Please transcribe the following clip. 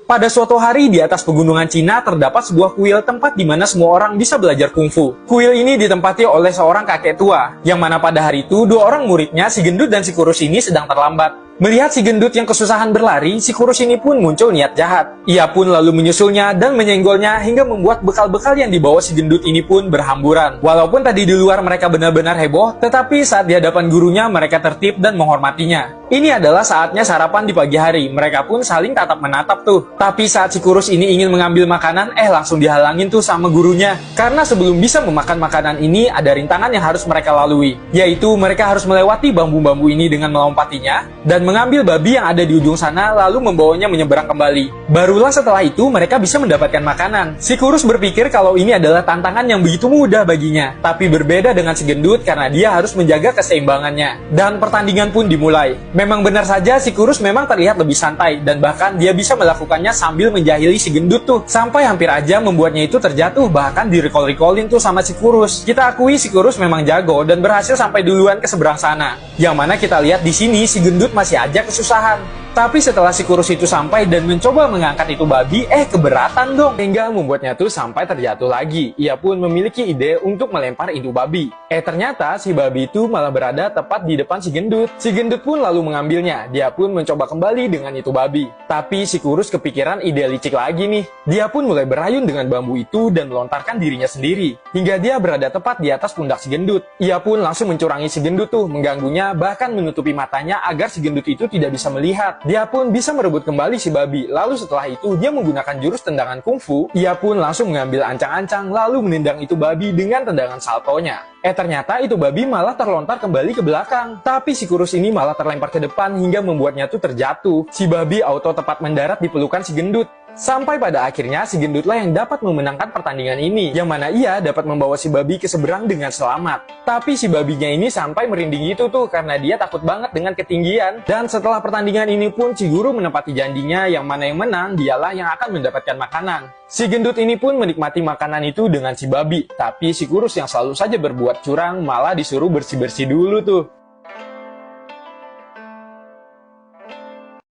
Pada suatu hari di atas pegunungan Cina terdapat sebuah kuil tempat di mana semua orang bisa belajar kungfu. Kuil ini ditempati oleh seorang kakek tua, yang mana pada hari itu dua orang muridnya, si gendut dan si kurus ini sedang terlambat. Melihat si gendut yang kesusahan berlari, si kurus ini pun muncul niat jahat. Ia pun lalu menyusulnya dan menyenggolnya hingga membuat bekal-bekal yang dibawa si gendut ini pun berhamburan. Walaupun tadi di luar mereka benar-benar heboh, tetapi saat di hadapan gurunya mereka tertib dan menghormatinya. Ini adalah saatnya sarapan di pagi hari, mereka pun saling tatap-menatap tuh. Tapi saat si kurus ini ingin mengambil makanan, langsung dihalangin tuh sama gurunya. Karena sebelum bisa memakan makanan ini, ada rintangan yang harus mereka lalui. Yaitu mereka harus melewati bambu-bambu ini dengan melompatinya, dan mengambil babi yang ada di ujung sana, lalu membawanya menyeberang kembali. Barulah setelah itu mereka bisa mendapatkan makanan. Si kurus berpikir kalau ini adalah tantangan yang begitu mudah baginya. Tapi berbeda dengan si gendut karena dia harus menjaga keseimbangannya. Dan pertandingan pun dimulai. Memang benar saja si kurus memang terlihat lebih santai, dan bahkan dia bisa melakukannya sambil menjahili si gendut tuh. Sampai hampir aja membuatnya itu terjatuh, bahkan di-recall-recallin tuh sama si kurus. Kita akui si kurus memang jago dan berhasil sampai duluan ke seberang sana. Yang mana kita lihat di sini si gendut masih aja kesusahan. Tapi setelah si kurus itu sampai dan mencoba mengangkat itu babi, keberatan dong. Hingga membuatnya tuh sampai terjatuh lagi. Ia pun memiliki ide untuk melempar itu babi. Ternyata si babi itu malah berada tepat di depan si gendut. Si gendut pun lalu mengambilnya. Dia pun mencoba kembali dengan itu babi. Tapi si kurus kepikiran ide licik lagi nih. Dia pun mulai berayun dengan bambu itu dan melontarkan dirinya sendiri. Hingga dia berada tepat di atas pundak si gendut. Ia pun langsung mencurangi si gendut tuh, mengganggunya, bahkan menutupi matanya agar si gendut itu tidak bisa melihat. Dia pun bisa merebut kembali si babi. Lalu setelah itu dia menggunakan jurus tendangan kungfu. Ia pun langsung mengambil ancang-ancang lalu menendang itu babi dengan tendangan saltonya. Ternyata itu babi malah terlontar kembali ke belakang. Tapi si kurus ini malah terlempar ke depan hingga membuatnya tuh terjatuh. Si babi auto tepat mendarat di pelukan si gendut. Sampai pada akhirnya si gendutlah yang dapat memenangkan pertandingan ini, yang mana ia dapat membawa si babi ke seberang dengan selamat. Tapi si babinya ini sampai merinding gitu tuh karena dia takut banget dengan ketinggian. Dan setelah pertandingan ini pun si guru menepati janjinya, yang mana yang menang dialah yang akan mendapatkan makanan. Si gendut ini pun menikmati makanan itu dengan si babi, tapi si kurus yang selalu saja berbuat curang malah disuruh bersih-bersih dulu tuh.